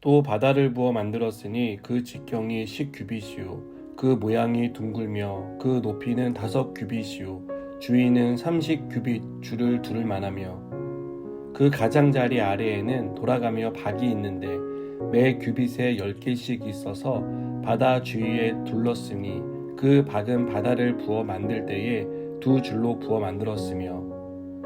또 바다를 부어 만들었으니 그 직경이 10규빗이요 그 모양이 둥글며 그 높이는 5규빗이요 주위는 30규빗 줄을 두를 만하며 그 가장자리 아래에는 돌아가며 박이 있는데 매 규빗에 10개씩 있어서 바다 주위에 둘렀으니 그 박은 바다를 부어 만들 때에 2줄로 부어 만들었으며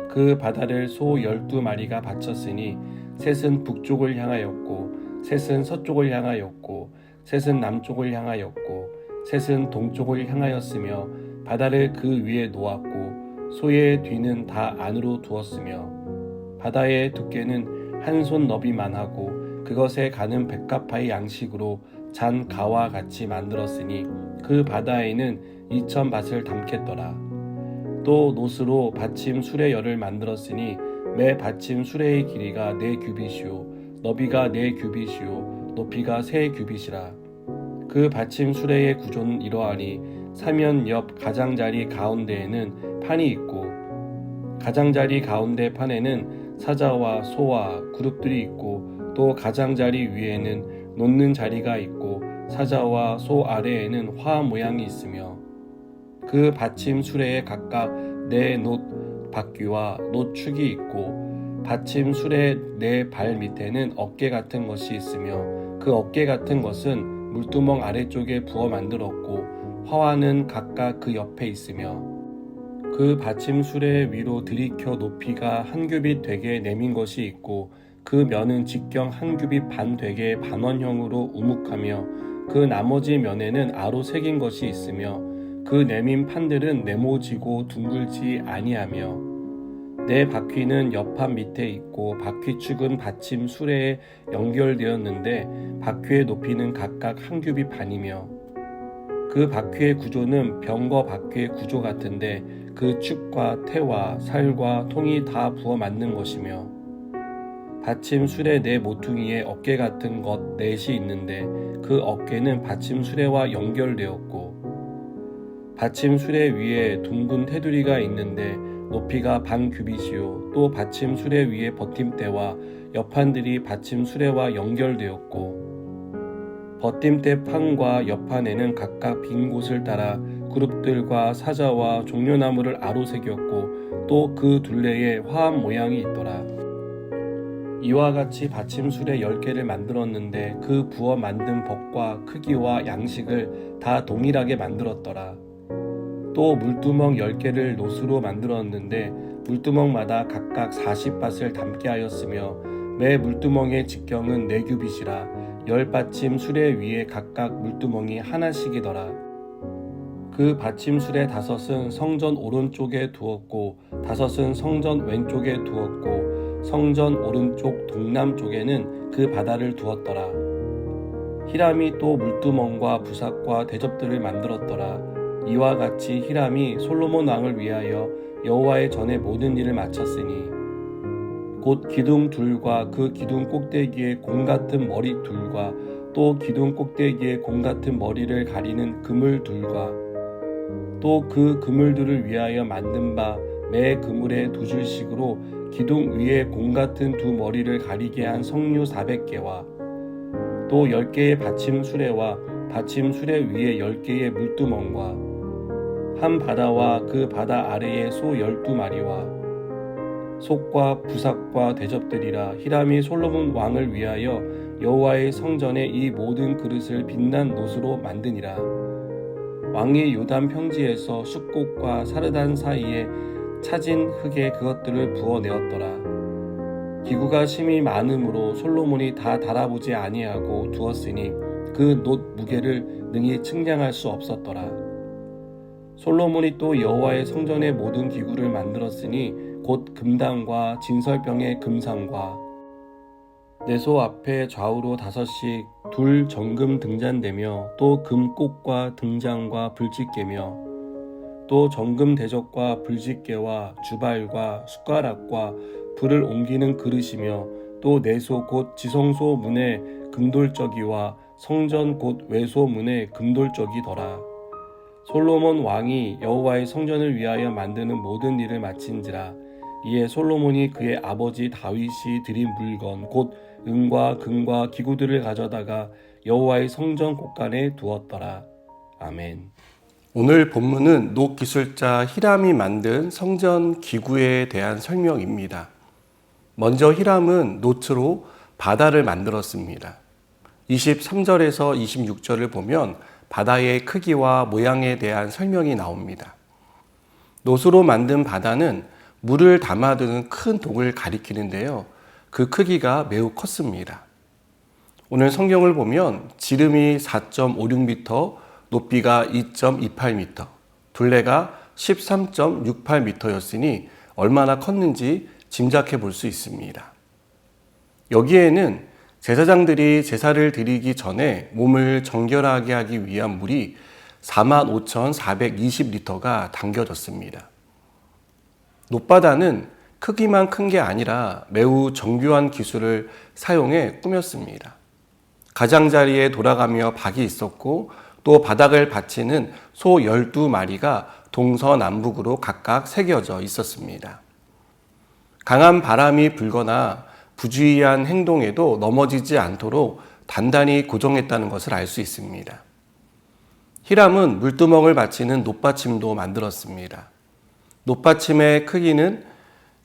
그 바다를 소 12마리가 바쳤으니 셋은 북쪽을 향하였고 셋은 서쪽을 향하였고 셋은 남쪽을 향하였고 셋은 동쪽을 향하였으며 바다를 그 위에 놓았고 소의 뒤는 다 안으로 두었으며 바다의 두께는 한 손 너비만하고 그것에 가는 백가파의 양식으로 잔 가와 같이 만들었으니 그 바다에는 2000밭을 담겠더라. 또 노스로 받침 수레열을 만들었으니 매 받침 수레의 길이가 4규빗이요 너비가 4규빗이요 높이가 3규빗이라. 그 받침 수레의 구조는 이러하니 사면 옆 가장자리 가운데에는 판이 있고 가장자리 가운데 판에는 사자와 소와 그룹들이 있고 또 가장자리 위에는 놓는 자리가 있고 사자와 소 아래에는 화 모양이 있으며 그 받침 수레에 각각 4놋 바퀴와 놋축이 있고 받침 수레 4발 밑에는 어깨 같은 것이 있으며 그 어깨 같은 것은 물두멍 아래쪽에 부어 만들었고 화환은 각각 그 옆에 있으며 그 받침 수레 위로 들이켜 높이가 1규빗 되게 내민 것이 있고 그 면은 직경 1규빗 반 되게 반원형으로 우묵하며 그 나머지 면에는 아로 새긴 것이 있으며 그 내민 판들은 네모지고 둥글지 아니하며 4바퀴는 옆판 밑에 있고 바퀴축은 받침 수레에 연결되었는데 바퀴의 높이는 각각 1규빗 반이며 그 바퀴의 구조는 병거 바퀴의 구조 같은데 그 축과 태와 살과 통이 다 부어 만든 것이며 받침 수레 4모퉁이에 어깨 같은 것 4이 있는데 그 어깨는 받침 수레와 연결되었고 받침 수레 위에 둥근 테두리가 있는데 높이가 반 규빗이요 또 받침 수레 위에 버팀대와 옆판들이 받침 수레와 연결되었고 버팀대 판과 옆판에는 각각 빈 곳을 따라 그룹들과 사자와 종려나무를 아로 새겼고 또 그 둘레에 화합 모양이 있더라. 이와 같이 받침 수레 10개를 만들었는데 그 부어 만든 법과 크기와 양식을 다 동일하게 만들었더라. 또 물두멍 10개를 노스로 만들었는데 물두멍마다 각각 40밭을 담게 하였으며 매 물두멍의 직경은 4규빗이라 10받침 수레 위에 각각 물두멍이 하나씩이더라. 그 받침 수레 5은 성전 오른쪽에 두었고 5은 성전 왼쪽에 두었고 성전 오른쪽 동남쪽에는 그 바다를 두었더라. 히람이 또 물두멍과 부삭과 대접들을 만들었더라. 이와 같이 히람이 솔로몬 왕을 위하여 여호와의 전에 모든 일을 마쳤으니 곧 기둥 둘과 그 기둥 꼭대기에 공 같은 머리 둘과 또 기둥 꼭대기에 공 같은 머리를 가리는 그물 둘과 또 그 그물들을 위하여 만든 바 매 그물에 2줄씩으로 기둥 위에 공 같은 2머리를 가리게 한 석류 400개와 또 10개의 받침 수레와 받침 수레 위에 10개의 물두멍과 한 바다와 그 바다 아래에 소 12마리와 속과 부삭과 대접들이라. 히람이 솔로몬 왕을 위하여 여호와의 성전에 이 모든 그릇을 빛난 놋으로 만드니라. 왕이 요단 평지에서 숫꽃과 사르단 사이에 차진 흙에 그것들을 부어내었더라. 기구가 심히 많으므로 솔로몬이 다 달아보지 아니하고 두었으니 그 놋 무게를 능히 측량할 수 없었더라. 솔로몬이 또 여호와의 성전의 모든 기구를 만들었으니 곧 금당과 진설병의 금상과 내소 앞에 좌우로 5씩 둘 정금 등잔대며 또 금꽃과 등잔과 불집게며 또 정금 대접과 불집게와 주발과 숟가락과 불을 옮기는 그릇이며 또 내소 곧 지성소 문에 금돌저기와 성전 곧 외소 문에 금돌저기더라. 솔로몬 왕이 여호와의 성전을 위하여 만드는 모든 일을 마친지라. 이에 솔로몬이 그의 아버지 다윗이 드린 물건 곧 은과 금과 기구들을 가져다가 여호와의 성전 곳간에 두었더라. 아멘. 오늘 본문은 노기술자 히람이 만든 성전 기구에 대한 설명입니다. 먼저 히람은 노트로 바다를 만들었습니다. 23절에서 26절을 보면 바다의 크기와 모양에 대한 설명이 나옵니다. 노수로 만든 바다는 물을 담아두는 큰 독을 가리키는데요. 그 크기가 매우 컸습니다. 오늘 성경을 보면 지름이 4.56m, 높이가 2.28m, 둘레가 13.68m였으니 얼마나 컸는지 짐작해 볼 수 있습니다. 여기에는 제사장들이 제사를 드리기 전에 몸을 정결하게 하기 위한 물이 45,420리터가 담겨졌습니다. 놋바다는 크기만 큰 게 아니라 매우 정교한 기술을 사용해 꾸몄습니다. 가장자리에 돌아가며 박이 있었고 또 바닥을 받치는 소 12마리가 동서남북으로 각각 새겨져 있었습니다. 강한 바람이 불거나 부주의한 행동에도 넘어지지 않도록 단단히 고정했다는 것을 알 수 있습니다. 히람은 물두멍을 받치는 놋받침도 만들었습니다. 놋받침의 크기는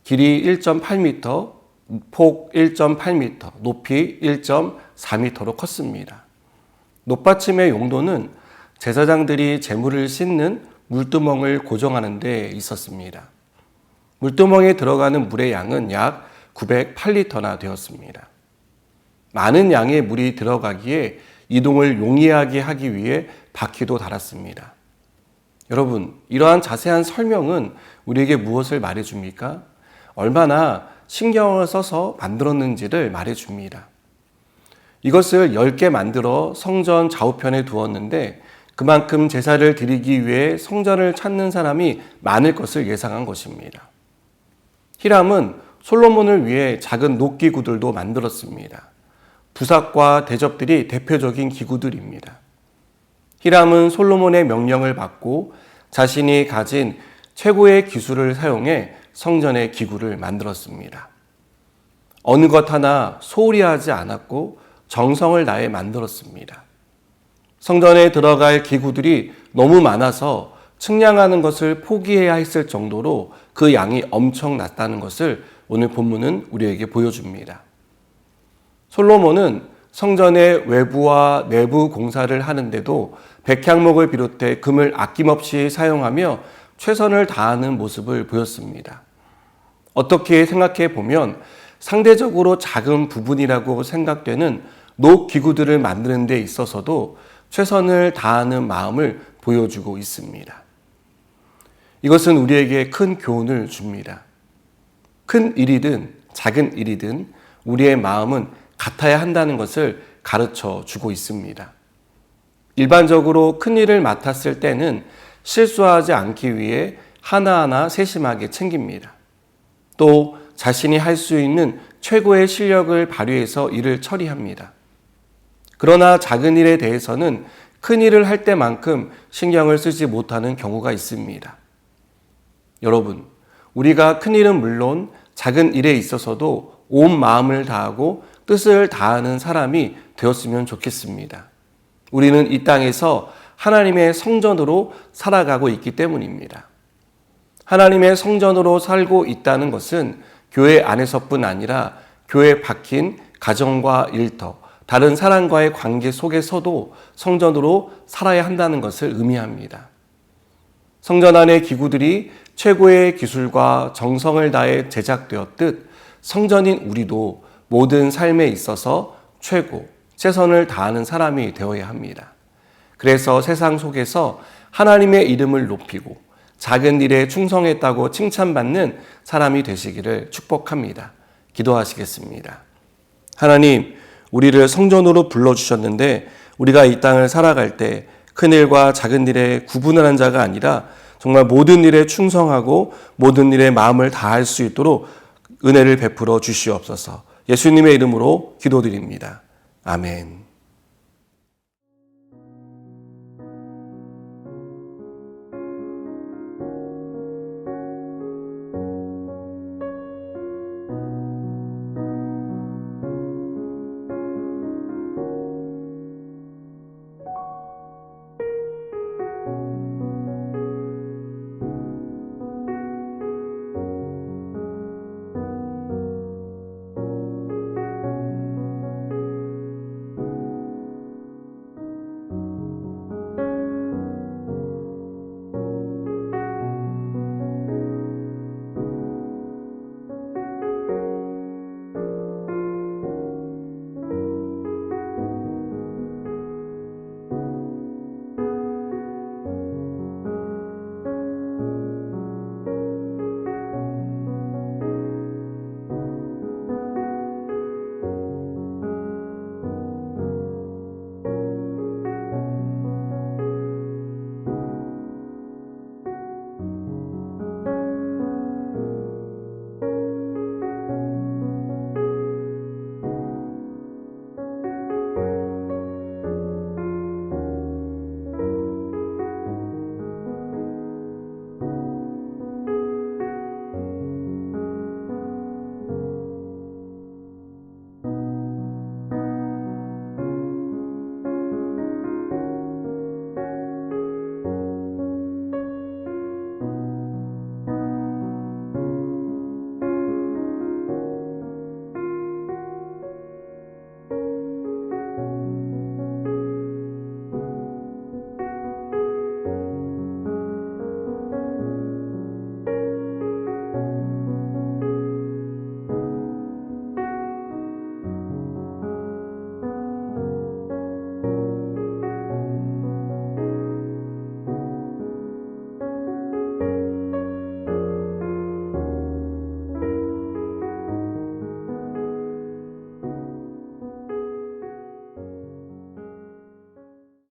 길이 1.8m, 폭 1.8m, 높이 1.4m로 컸습니다. 놋받침의 용도는 제사장들이 제물을 씻는 물두멍을 고정하는 데 있었습니다. 물두멍에 들어가는 물의 양은 약 908리터나 되었습니다. 많은 양의 물이 들어가기에 이동을 용이하게 하기 위해 바퀴도 달았습니다. 여러분, 이러한 자세한 설명은 우리에게 무엇을 말해줍니까? 얼마나 신경을 써서 만들었는지를 말해줍니다. 이것을 10개 만들어 성전 좌우편에 두었는데 그만큼 제사를 드리기 위해 성전을 찾는 사람이 많을 것을 예상한 것입니다. 히람은 솔로몬을 위해 작은 놋기구들도 만들었습니다. 부삭과 대접들이 대표적인 기구들입니다. 히람은 솔로몬의 명령을 받고 자신이 가진 최고의 기술을 사용해 성전의 기구를 만들었습니다. 어느 것 하나 소홀히 하지 않았고 정성을 다해 만들었습니다. 성전에 들어갈 기구들이 너무 많아서 측량하는 것을 포기해야 했을 정도로 그 양이 엄청났다는 것을 오늘 본문은 우리에게 보여줍니다. 솔로몬은 성전의 외부와 내부 공사를 하는데도 백향목을 비롯해 금을 아낌없이 사용하며 최선을 다하는 모습을 보였습니다. 어떻게 생각해 보면 상대적으로 작은 부분이라고 생각되는 노기구들을 만드는 데 있어서도 최선을 다하는 마음을 보여주고 있습니다. 이것은 우리에게 큰 교훈을 줍니다. 큰 일이든 작은 일이든 우리의 마음은 같아야 한다는 것을 가르쳐 주고 있습니다. 일반적으로 큰 일을 맡았을 때는 실수하지 않기 위해 하나하나 세심하게 챙깁니다. 또 자신이 할 수 있는 최고의 실력을 발휘해서 일을 처리합니다. 그러나 작은 일에 대해서는 큰 일을 할 때만큼 신경을 쓰지 못하는 경우가 있습니다. 여러분, 우리가 큰 일은 물론 작은 일에 있어서도 온 마음을 다하고 뜻을 다하는 사람이 되었으면 좋겠습니다. 우리는 이 땅에서 하나님의 성전으로 살아가고 있기 때문입니다. 하나님의 성전으로 살고 있다는 것은 교회 안에서뿐 아니라 교회 밖인 가정과 일터, 다른 사람과의 관계 속에서도 성전으로 살아야 한다는 것을 의미합니다. 성전 안의 기구들이 최고의 기술과 정성을 다해 제작되었듯 성전인 우리도 모든 삶에 있어서 최고, 최선을 다하는 사람이 되어야 합니다. 그래서 세상 속에서 하나님의 이름을 높이고 작은 일에 충성했다고 칭찬받는 사람이 되시기를 축복합니다. 기도하시겠습니다. 하나님, 우리를 성전으로 불러주셨는데 우리가 이 땅을 살아갈 때 큰일과 작은 일에 구분을 한 자가 아니라 정말 모든 일에 충성하고 모든 일에 마음을 다할 수 있도록 은혜를 베풀어 주시옵소서. 예수님의 이름으로 기도드립니다. 아멘.